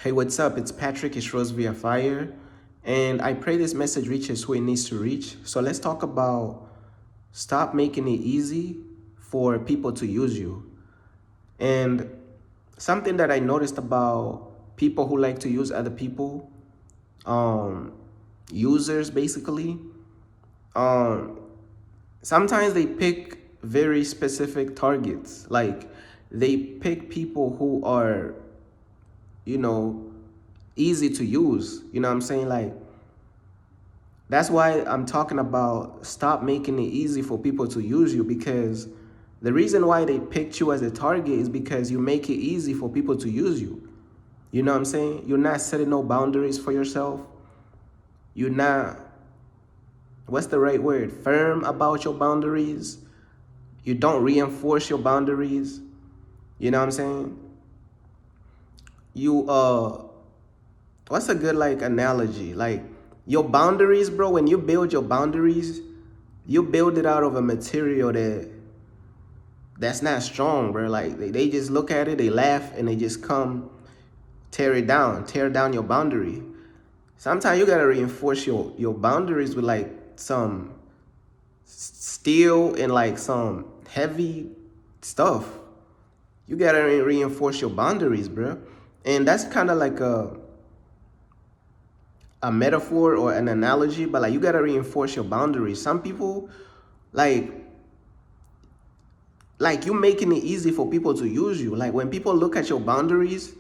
Hey, what's up? It's Patrick Ishros via Fire, and I pray this message reaches who it needs to reach. So let's talk about stop making it easy for people to use you. And something that I noticed about people who like to use other people, um, users basically, um, sometimes they pick very specific targets. Like they pick people who are, you know, easy to use. You know what I'm saying? Like, that's why I'm talking about stop making it easy for people to use you, because the reason why they picked you as a target is because you make it easy for people to use you. You know what I'm saying? You're not setting no boundaries for yourself. You're not, what's the right word? Firm about your boundaries. You don't reinforce your boundaries. You know what I'm saying? You what's a good like analogy? Like your boundaries, bro, when you build your boundaries, you build it out of a material that's not strong, bro. Like they just look at it, they laugh, and they just come tear down your boundary. Sometimes you gotta reinforce your boundaries with like some steel and like some heavy stuff. You gotta reinforce your boundaries, bro. And that's kind of like a metaphor or an analogy, but like you gotta reinforce your boundaries. Some people, like you making it easy for people to use you. Like when people look at your boundaries,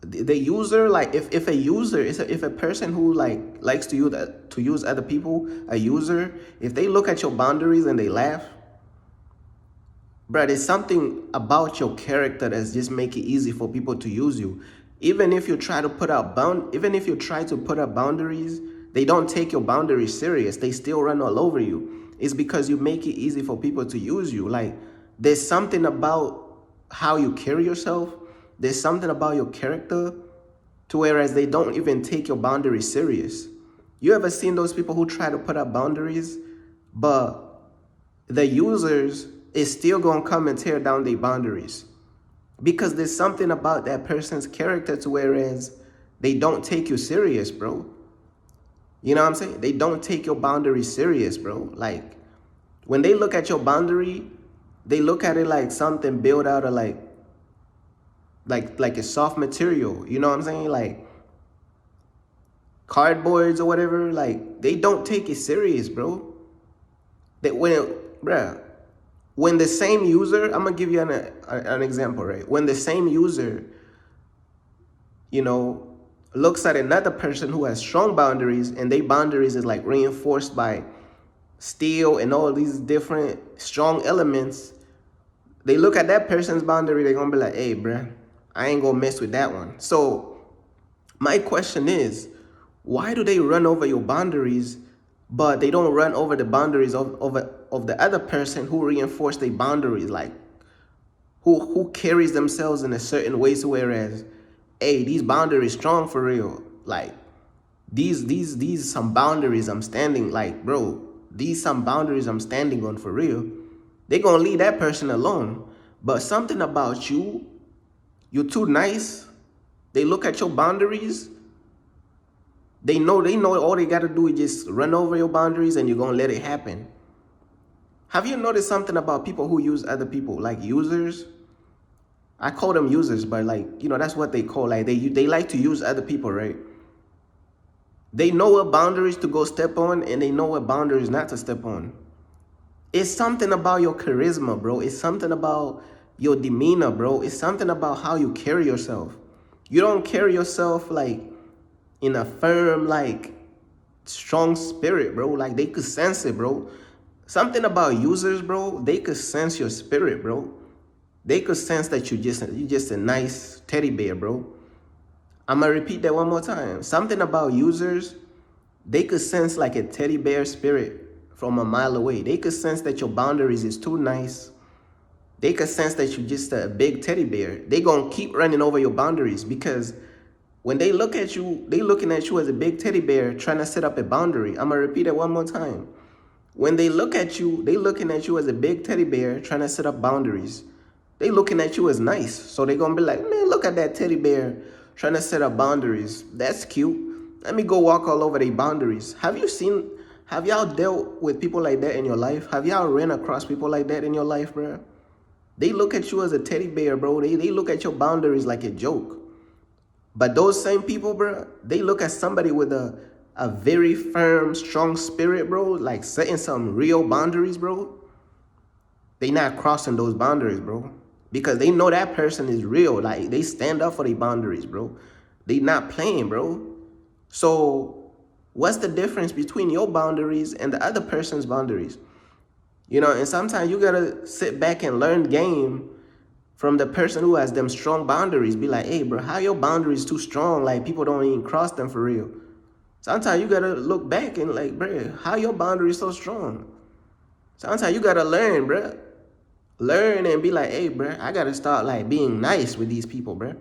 the user, like if a user is if a person who like likes to use other people, a user, if they look at your boundaries and they laugh, bro, there's something about your character that's just make it easy for people to use you. Even if you try to put up boundaries, they don't take your boundaries serious. They still run all over you. It's because you make it easy for people to use you. Like there's something about how you carry yourself. There's something about your character to whereas they don't even take your boundaries serious. You ever seen those people who try to put up boundaries, but the users is still gonna come and tear down their boundaries? Because there's something about that person's character to whereas they don't take you serious, bro. You know what I'm saying? They don't take your boundaries serious, bro. Like when they look at your boundary, they look at it like something built out of like a soft material. You know what I'm saying? Like cardboards or whatever. Like they don't take it serious, bro. Bruh, when the same user, I'm gonna give you an example, right? When the same user, you know, looks at another person who has strong boundaries and their boundaries is like reinforced by steel and all these different strong elements, they look at that person's boundary, they're gonna be like, hey, bruh, I ain't gonna mess with that one. So my question is, why do they run over your boundaries, but they don't run over the boundaries of the other person who reinforced their boundaries? Like who carries themselves in a certain way, so whereas, hey, these boundaries strong for real. Like these some boundaries I'm standing, like, bro, these some boundaries I'm standing on for real. They gonna leave that person alone. But something about you, you're too nice. They look at your boundaries. They know all they gotta do is just run over your boundaries and you're gonna let it happen. Have you noticed something about people who use other people, like users? I call them users, but like, you know, that's what they call, like they like to use other people, right? They know what boundaries to go step on and they know what boundaries not to step on. It's something about your charisma, bro. It's something about your demeanor, bro. It's something about how you carry yourself. You don't carry yourself like in a firm, like strong spirit, bro. Like they could sense it, bro. Something about users, bro. They could sense your spirit, bro. They could sense that you just a nice teddy bear, bro. I'm gonna repeat that one more time. Something about users, they could sense like a teddy bear spirit from a mile away. They could sense that your boundaries is too nice. They could sense that you're just a big teddy bear. They gonna keep running over your boundaries because when they look at you, they looking at you as a big teddy bear trying to set up a boundary. I'm gonna repeat it one more time. When they look at you, they looking at you as a big teddy bear trying to set up boundaries. They looking at you as nice. So they gonna be like, man, look at that teddy bear trying to set up boundaries. That's cute. Let me go walk all over the boundaries. Have y'all dealt with people like that in your life? Have y'all ran across people like that in your life, bro? They look at you as a teddy bear, bro. They look at your boundaries like a joke. But those same people, bro, they look at somebody with a very firm, strong spirit, bro, like setting some real boundaries, bro. They not crossing those boundaries, bro. Because they know that person is real. Like, they stand up for their boundaries, bro. They not playing, bro. So what's the difference between your boundaries and the other person's boundaries? You know, and sometimes you gotta sit back and learn game from the person who has them strong boundaries. Be like, hey, bro, how your boundaries too strong? Like, people don't even cross them for real. Sometimes you gotta look back and like, bro, how your boundaries so strong? Sometimes you gotta learn, bro. Learn and be like, hey, bro, I gotta start like being nice with these people, bro.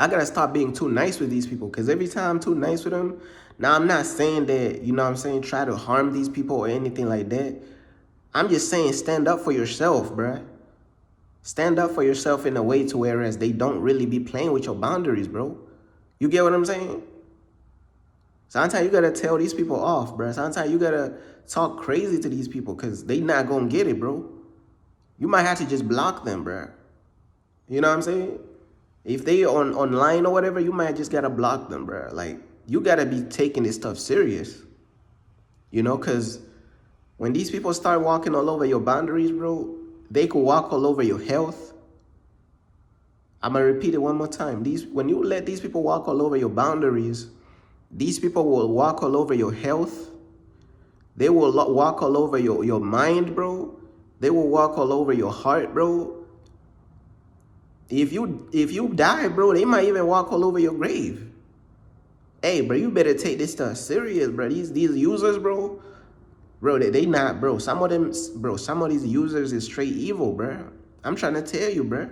I gotta stop being too nice with these people, because every time I'm too nice with them, now I'm not saying that, you know what I'm saying, try to harm these people or anything like that. I'm just saying stand up for yourself, bro. Stand up for yourself in a way to whereas they don't really be playing with your boundaries, bro. You get what I'm saying? Sometimes you gotta tell these people off, bro. Sometimes you gotta talk crazy to these people because they not gonna get it, bro. You might have to just block them, bro. You know what I'm saying? If they online or whatever, you might just gotta block them, bro. Like, you gotta be taking this stuff serious. You know, because when these people start walking all over your boundaries, bro, they could walk all over your health. I'm gonna repeat it one more time. When you let these people walk all over your boundaries, these people will walk all over your health. They will walk all over your mind, bro. They will walk all over your heart, bro. If you die, bro, they might even walk all over your grave. Hey, bro, you better take this stuff serious, bro. These users, bro, they not, bro. Some of these users is straight evil, bro. I'm trying to tell you, bro.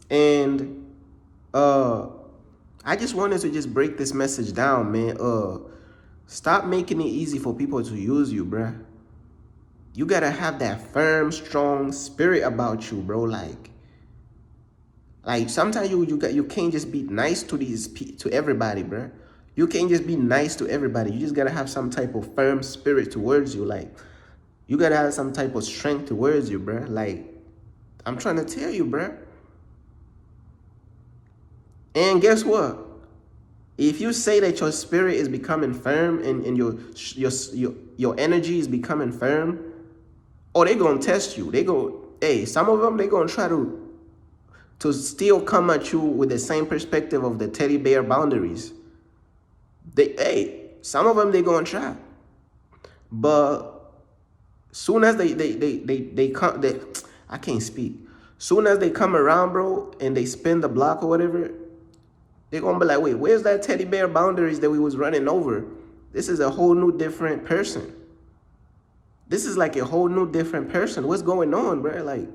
And I just wanted to just break this message down, man. Stop making it easy for people to use you, bro. You gotta have that firm, strong spirit about you, bro. Like sometimes you can't just be nice to everybody, bro. You can't just be nice to everybody. You just gotta have some type of firm spirit towards you. Like, you gotta have some type of strength towards you, bro. Like, I'm trying to tell you, bro. And guess what? If you say that your spirit is becoming firm and your energy is becoming firm, oh, they gonna test you. Some of them, they gonna try to still come at you with the same perspective of the teddy bear boundaries. Some of them, they gonna try. But soon as they come, I can't speak. Soon as they come around, bro, and they spin the block or whatever, they're gonna be like, wait, where's that teddy bear boundaries that we was running over? This is a whole new different person. This is like a whole new different person. What's going on, bro? Like,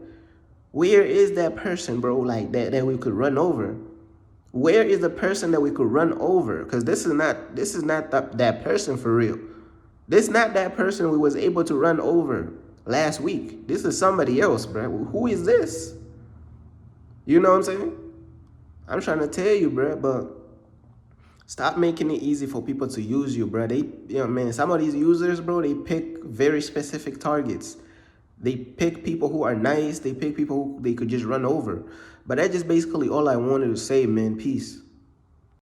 where is that person, bro, like that we could run over? Where is the person that we could run over? Because this is not that person for real. This is not that person we was able to run over last week. This is somebody else, bro. Who is this? You know what I'm saying? I'm trying to tell you, bro, but stop making it easy for people to use you, bro. Some of these users, bro, they pick very specific targets. They pick people who are nice. They pick people who they could just run over. But that's just basically all I wanted to say, man. Peace.